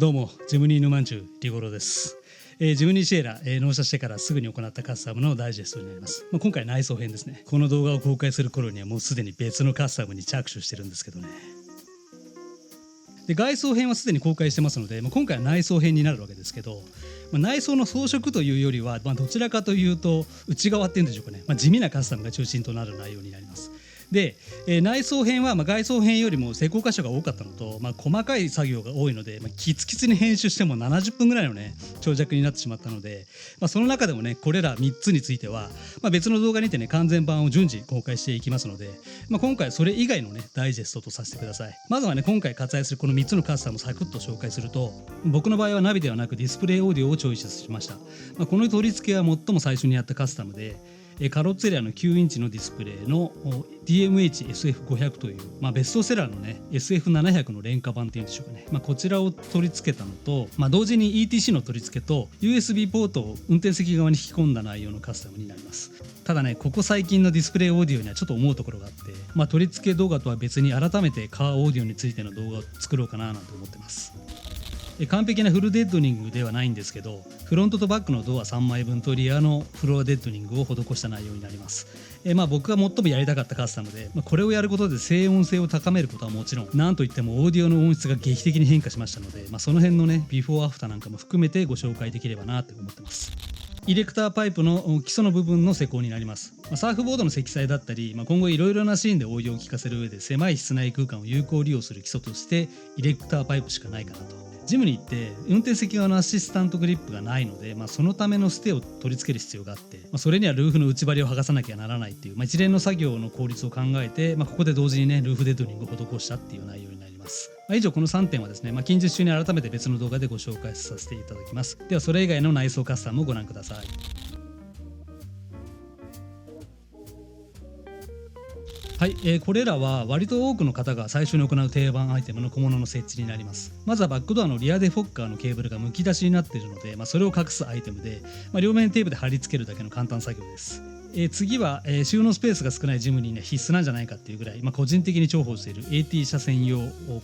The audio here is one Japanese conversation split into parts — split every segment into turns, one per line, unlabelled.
どうも、ジムニーヌまんじゅうリゴロです。ジムニーシエラ、納車してからすぐに行ったカスタムのダイジェストになります。今回内装編ですね。この動画を公開する頃にはもうすでに別のカスタムに着手してるんですけどね。で、外装編はすでに公開してますので、今回は内装編になるわけですけど、内装の装飾というよりは、どちらかというと内側っていうんでしょうかね、地味なカスタムが中心となる内容になります。で、内装編は外装編よりも施工箇所が多かったのと、細かい作業が多いので、キツキツに編集しても70分ぐらいのね長尺になってしまったので、その中でもねこれら3つについては、別の動画にてね完全版を順次公開していきますので、今回それ以外のねダイジェストとさせてください。まずはね今回割愛するこの3つのカスタムをサクッと紹介すると、僕の場合はナビではなくディスプレイオーディオをチョイスしました。この取り付けは最も最初にやったカスタムで、カロッツェリアの9インチのディスプレイの DMH-SF500 という、ベストセラーのね SF700 の廉価版っていうんでしょうかね、こちらを取り付けたのと、同時に ETC の取り付けと USB ポートを運転席側に引き込んだ内容のカスタムになります。ただねここ最近のディスプレイオーディオにはちょっと思うところがあって、取り付け動画とは別に改めてカーオーディオについての動画を作ろうかななんて思ってます。完璧なフルデッドニングではないんですけど、フロントとバックのドア3枚分とリアのフロアデッドニングを施した内容になります。僕が最もやりたかったカスタムで、これをやることで静音性を高めることはもちろん、なんといってもオーディオの音質が劇的に変化しましたので、その辺のねビフォーアフターなんかも含めてご紹介できればなって思ってます。イレクターパイプの基礎の部分の施工になります。サーフボードの積載だったり、今後いろいろなシーンで応用を効かせる上で狭い室内空間を有効利用する基礎としてイレクターパイプしかないかなと。ジムに行って運転席側のアシスタントグリップがないので、そのためのステを取り付ける必要があって、それにはルーフの内張りを剥がさなきゃならないっていう、一連の作業の効率を考えて、ここで同時にねルーフデッドニングを施したっていう内容になります。以上この3点はですね、近日中に改めて別の動画でご紹介させていただきます。ではそれ以外の内装カスタムをご覧ください。はい、これらは割と多くの方が最初に行う定番アイテムの小物の設置になります。まずはバックドアのリアデフォッカーのケーブルがむき出しになっているので、それを隠すアイテムで、両面テープで貼り付けるだけの簡単作業です。次は、収納スペースが少ないジムに、必須なんじゃないかっていうぐらい、個人的に重宝している AT 車専用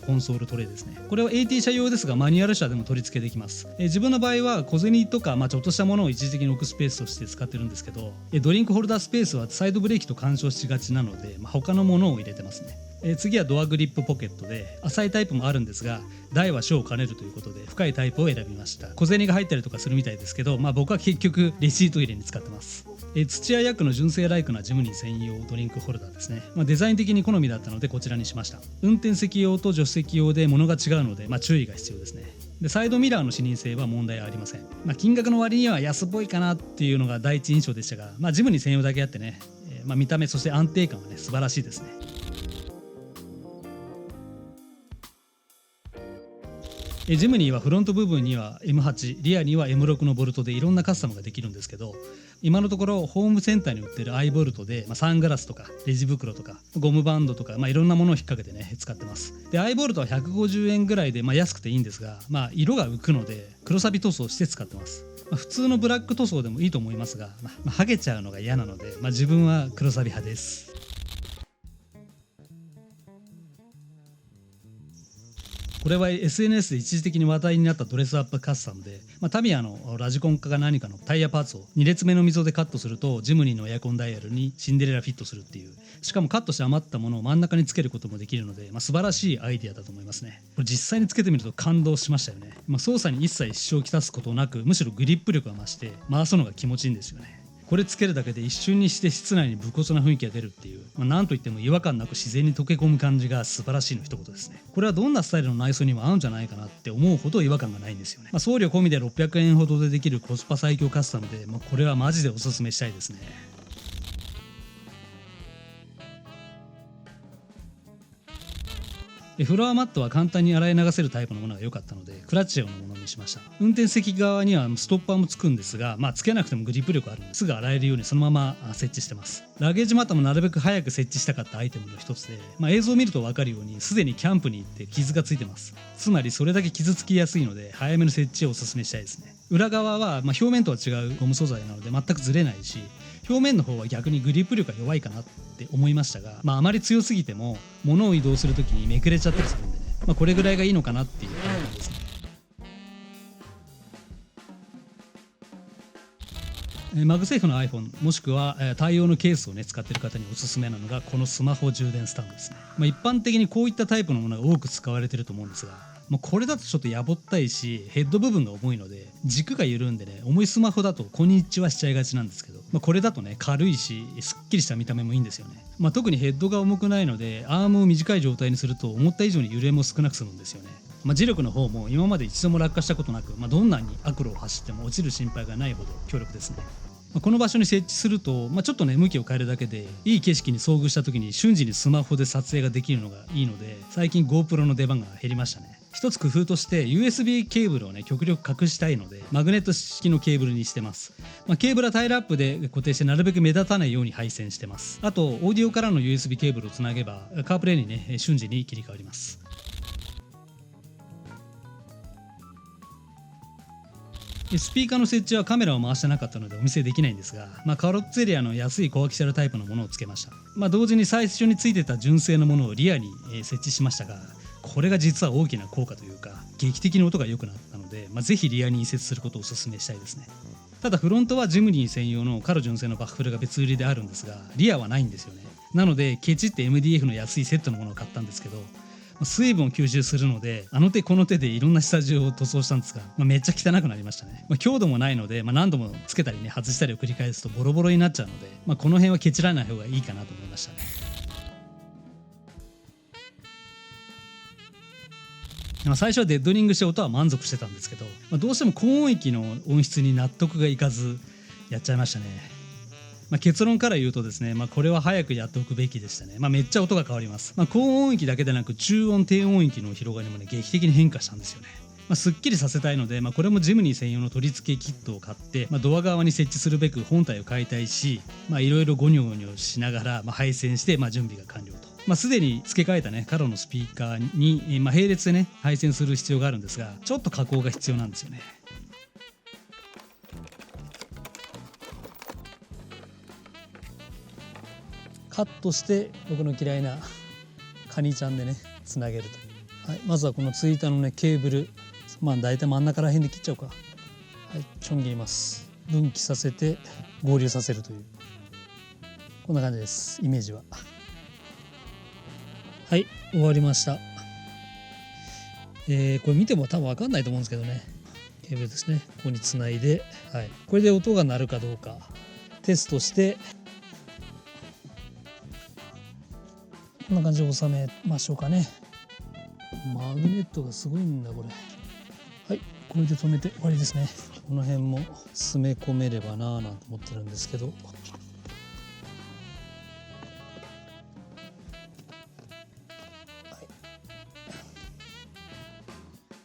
コンソールトレイですね。これは AT 車用ですがマニュアル車でも取り付けできます。自分の場合は小銭とか、ちょっとしたものを一時的に置くスペースとして使ってるんですけど、ドリンクホルダースペースはサイドブレーキと干渉しがちなので、他のものを入れてますね。次はドアグリップポケットで、浅いタイプもあるんですが大は小を兼ねるということで深いタイプを選びました。小銭が入ったりとかするみたいですけど、僕は結局レシート入れに使ってます。土屋ヤックの純正ライクなジムニー専用ドリンクホルダーですね。デザイン的に好みだったのでこちらにしました。運転席用と助手席用で物が違うので、注意が必要ですね。でサイドミラーの視認性は問題ありません。金額の割には安っぽいかなっていうのが第一印象でしたが、ジムニー専用だけあってね、見た目そして安定感はね素晴らしいですね。ジムニーはフロント部分には M8、リアには M6 のボルトでいろんなカスタムができるんですけど、今のところホームセンターに売ってる i ボルトで、サングラスとかレジ袋とかゴムバンドとか、いろんなものを引っ掛けてね使ってます。で i ボルトは150円ぐらいで、安くていいんですが、色が浮くので黒サビ塗装して使ってます。普通のブラック塗装でもいいと思いますが、剥げちゃうのが嫌なので、自分は黒サビ派です。これは SNS で一時的に話題になったドレスアップカスタムで、タミヤのラジコンか何かのタイヤパーツを2列目の溝でカットするとジムニーのエアコンダイヤルにシンデレラフィットするっていう、しかもカットして余ったものを真ん中につけることもできるので、素晴らしいアイデアだと思いますね。これ実際につけてみると感動しましたよね。操作に一切支障をきたすことなく、むしろグリップ力が増して回すのが気持ちいいんですよね。これつけるだけで一瞬にして室内に武骨な雰囲気が出るっていう、なんといっても違和感なく自然に溶け込む感じが素晴らしいの一言ですね。これはどんなスタイルの内装にも合うんじゃないかなって思うほど違和感がないんですよね。送料込みで600円ほどでできるコスパ最強カスタムで、これはマジでおすすめしたいですね。フロアマットは簡単に洗い流せるタイプのものが良かったのでクラッチ用のものにしました。運転席側にはストッパーもつくんですが、つけなくてもグリップ力あるのですぐ洗えるようにそのまま設置してます。ラゲージマットもなるべく早く設置したかったアイテムの一つで、映像を見ると分かるようにすでにキャンプに行って傷がついてます。つまりそれだけ傷つきやすいので早めの設置をおすすめしたいですね。裏側は表面とは違うゴム素材なので全くずれないし、表面の方は逆にグリップ力が弱いかなって思いましたが、あまり強すぎても物を移動するときにめくれちゃったりするんでね、これぐらいがいいのかなっていう感じですね。マグセーフの iPhone もしくは対応のケースをね使っている方におすすめなのがこのスマホ充電スタンドですね。一般的にこういったタイプのものが多く使われていると思うんですが、これだとちょっとやぼったいしヘッド部分が重いので軸が緩んでね、重いスマホだとこんにちはしちゃいがちなんですけど、これだとね軽いしすっきりした見た目もいいんですよね。特にヘッドが重くないのでアームを短い状態にすると思った以上に揺れも少なく済むんですよね。磁力の方も今まで一度も落下したことなく、どんなに悪路を走っても落ちる心配がないほど強力ですね。この場所に設置すると、ちょっとね向きを変えるだけでいい景色に遭遇した時に瞬時にスマホで撮影ができるのがいいので、最近 GoPro の出番が減りましたね。一つ工夫として USB ケーブルをね極力隠したいのでマグネット式のケーブルにしてます。ケーブルはタイルアップで固定してなるべく目立たないように配線してます。あとオーディオからの USB ケーブルをつなげばカープレイにね瞬時に切り替わります。スピーカーの設置はカメラを回してなかったのでお見せできないんですが、カロッツェリアの安いコアキシャルタイプのものをつけました。同時に最初についてた純正のものをリアに設置しましたが、これが実は大きな効果というか劇的に音が良くなったので、ぜひリアに移設することをお勧めしたいですね。ただフロントはジムニー専用のカロ純正のバッフルが別売りであるんですが、リアはないんですよね。なのでケチって MDF の安いセットのものを買ったんですけど、水分を吸収するのであの手この手でいろんな下地を塗装したんですが、めっちゃ汚くなりましたね。強度もないので、何度もつけたりね外したりを繰り返すとボロボロになっちゃうので、この辺はケチらない方がいいかなと思いましたね。最初はデッドリングして音は満足してたんですけど、どうしても高音域の音質に納得がいかずやっちゃいましたね。結論から言うとですね、これは早くやっておくべきでしたね。めっちゃ音が変わります。高音域だけでなく中音低音域の広がりもね劇的に変化したんですよね。すっきりさせたいので、これもジムニー専用の取り付けキットを買って、ドア側に設置するべく本体を解体し、いろいろゴニョゴニョしながら、配線して、準備が完了と。すでに付け替えたねカロのスピーカーに、並列でね配線する必要があるんですが、ちょっと加工が必要なんですよね。カットして僕の嫌いなカニちゃんでねつなげると。まずはこのついたのねケーブル、大体真ん中ら辺で切っちゃおうか。ちょん切ります。分岐させて合流させるという、こんな感じです。イメージは。終わりました。これ見ても多分分かんないと思うんですけどね、ケーブルですね、ここにつないで、これで音が鳴るかどうかテストして、こんな感じで収めましょうかね。マグネットがすごいんだこれ。これで止めて終わりですね。この辺も詰め込めればなぁなんて思ってるんですけど、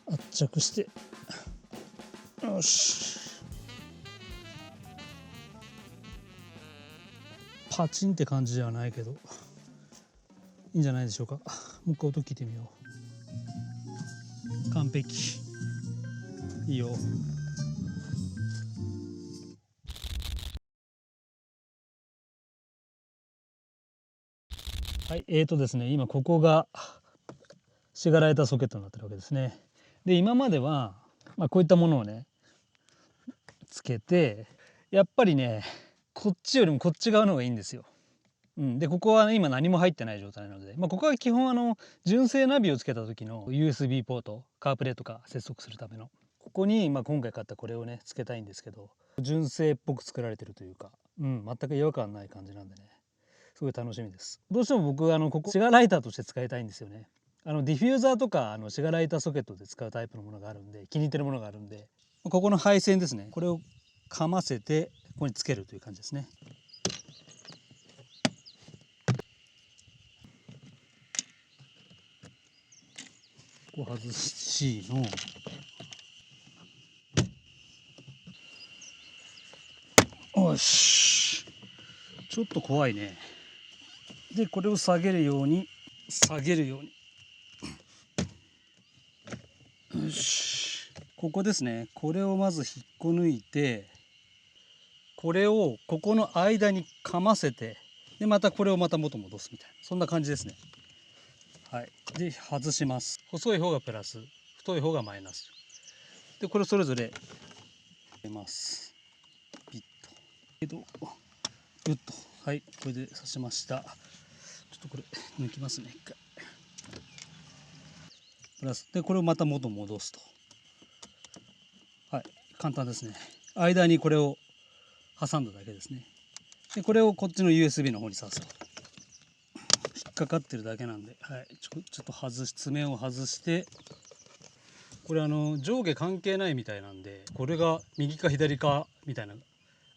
圧着して、よし、パチンって感じではないけどいいんじゃないでしょうか。もう一回音聞いてみよう。完璧、いいよ。ですね、今ここがしがられたソケットになってるわけですね。で今までは、こういったものをねつけて、やっぱりねこっちよりもこっち側の方がいいんですよ。でここは、今何も入ってない状態なので、ここは基本純正ナビをつけた時の USB ポート、カープレイとか接続するためのここに、今回買ったこれをねつけたいんですけど、純正っぽく作られてるというか、全く違和感ない感じなんでね、すごい楽しみです。どうしても僕ここシガーライターとして使いたいんですよね。ディフューザーとかシガーライターソケットで使うタイプのものがあるんで、気に入ってるものがあるんで、ここの配線ですね、これをかませてここにつけるという感じですね。ここ外しの、よし、ちょっと怖いね。でこれを下げるようによし、ここですね、これをまず引っこ抜いて、これをここの間にかませて、でまたこれをまた元戻すみたいな、そんな感じですね。で外します。細い方がプラス、太い方がマイナスで、これをそれぞれ入れます。ピッとグッと、はい、これで刺しました。ちょっとこれ抜きますね、一回。プラスでこれをまた元戻すと。はい、簡単ですね。間にこれを挟んだだけですね。でこれをこっちの USB の方に挿すと。引っかかってるだけなんで、はい、ちょっと爪を外して、これ上下関係ないみたいなんで、これが右か左かみたいな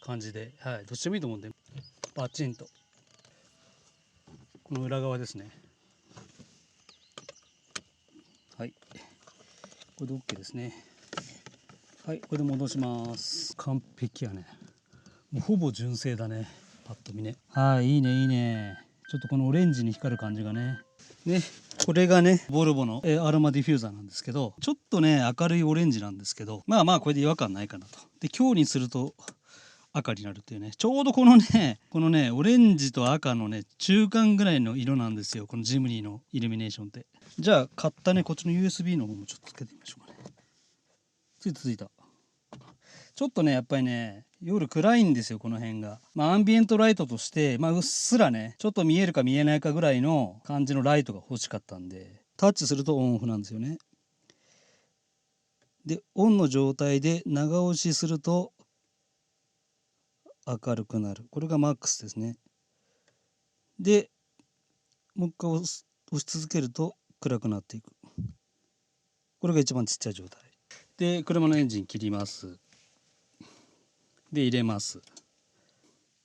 感じで、はい、どっちでもいいと思うんで、バチンとこの裏側ですね。はい、これで OK ですね。はい、これで戻します。完璧やね。もうほぼ純正だね、パッと見ね。はい、いいねいいね。ちょっとこのオレンジに光る感じがね。これがねボルボのアロマディフューザーなんですけど、ちょっとね明るいオレンジなんですけど、まあこれで違和感ないかなと。で強にすると赤になるっていうね、ちょうどこのねオレンジと赤のね中間ぐらいの色なんですよ、このジムニーのイルミネーションって。じゃあ買ったねこっちの USB の方もちょっとつけてみましょうかね。ついた。ちょっとねやっぱりね夜暗いんですよこの辺が。アンビエントライトとして、うっすらねちょっと見えるか見えないかぐらいの感じのライトが欲しかったんで、タッチするとオンオフなんですよね。でオンの状態で長押しすると明るくなる。これがマックスですね。でもう一回押し続けると暗くなっていく。これが一番ちっちゃい状態で、車のエンジン切ります。で入れます。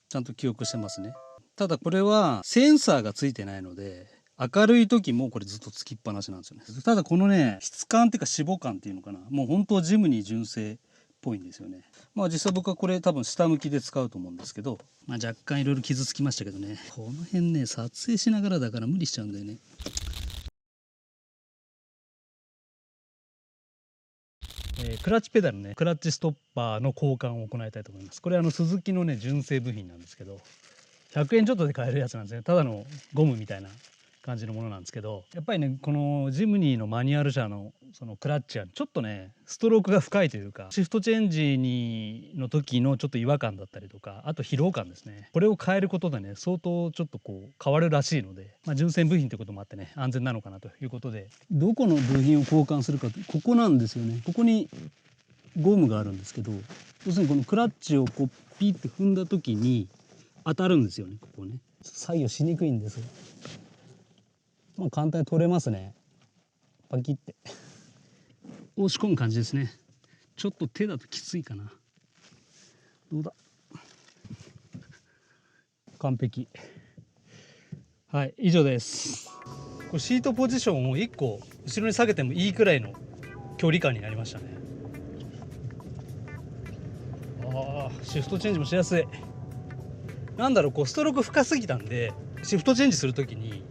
ちゃんと記憶してますね。ただこれはセンサーがついてないので、明るい時もこれずっとつきっぱなしなんですよね。ただこのね質感っていうか脂肪感っていうのかな、もう本当ジムニー純正っぽいんですよね。実際僕はこれ多分下向きで使うと思うんですけど、若干いろいろ傷つきましたけどね、この辺ね撮影しながらだから無理しちゃうんだよね。クラッチペダルね、クラッチストッパーの交換を行いたいと思います。これスズキのね純正部品なんですけど、100円ちょっとで買えるやつなんですね。ただのゴムみたいな感じのものなんですけど、やっぱりねこのジムニーのマニュアル車のそのクラッチはちょっとねストロークが深いというか、シフトチェンジの時のちょっと違和感だったりとか、あと疲労感ですね、これを変えることでね相当ちょっとこう変わるらしいので、純正部品ということもあってね安全なのかなということで、どこの部品を交換するか、ここなんですよね。ここにゴムがあるんですけど、要するにこのクラッチをこうピッて踏んだ時に当たるんですよね、ここね。作業しにくいんですよ。簡単に取れますね。パキって押し込む感じですね。ちょっと手だときついかな。どうだ、完璧。はい、以上です。これシートポジションを1個後ろに下げてもいいくらいの距離感になりましたね。シフトチェンジもしやすい。なんだろう、こうストローク深すぎたんでシフトチェンジするときに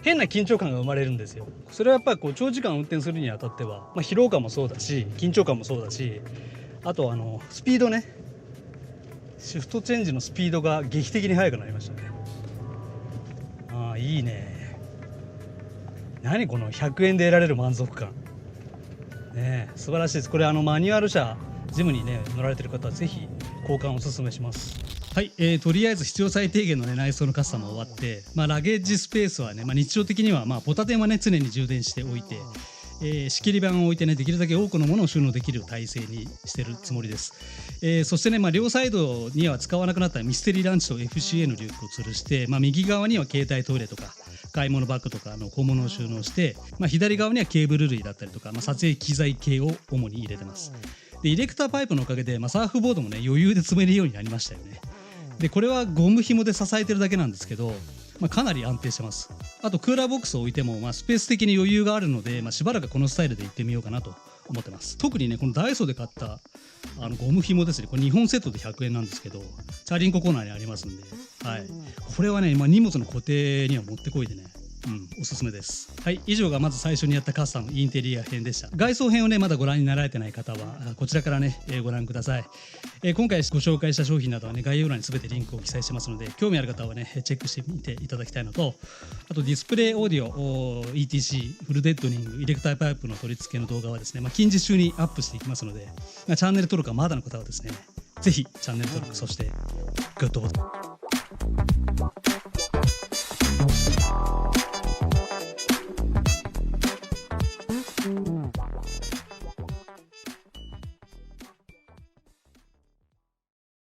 変な緊張感が生まれるんですよ。それはやっぱりこう長時間運転するにあたっては、疲労感もそうだし緊張感もそうだし、あとスピードね、シフトチェンジのスピードが劇的に速くなりましたね。いいね。何この100円で得られる満足感ね、素晴らしいです。これマニュアル車ジムにね乗られてる方はぜひ交換おすすめします。はい、とりあえず必要最低限の、内装のカスタムが終わって、ラゲージスペースはね、日常的にはポタテンはね常に充電しておいて、仕切り板を置いてねできるだけ多くのものを収納できる体制にしてるつもりです。そしてね、両サイドには使わなくなったミステリーランチと FCA のリュックを吊るして、右側には携帯トイレとか買い物バッグとかの小物を収納して、左側にはケーブル類だったりとか、撮影機材系を主に入れてます。でイレクターパイプのおかげで、サーフボードもね余裕で積めるようになりましたよね。でこれはゴム紐で支えてるだけなんですけど、かなり安定してます。あとクーラーボックスを置いても、スペース的に余裕があるので、しばらくこのスタイルで行ってみようかなと思ってます。特にねこのダイソーで買ったゴム紐ですね、これ2本セットで100円なんですけど、チャリンココーナーにありますんで、これはね、荷物の固定にはもってこいでね、おすすめです。はい、以上がまず最初にやったカスタムインテリア編でした。外装編をねまだご覧になられてない方はこちらからね、ご覧ください。今回ご紹介した商品などはね概要欄に全てリンクを記載してますので、興味ある方はねチェックしてみていただきたいのと、あとディスプレイオーディオ ETC フルデッドニングイレクターパイプの取り付けの動画はですね、近日中にアップしていきますので、チャンネル登録がまだの方はですねぜひチャンネル登録、そしてグッドボタン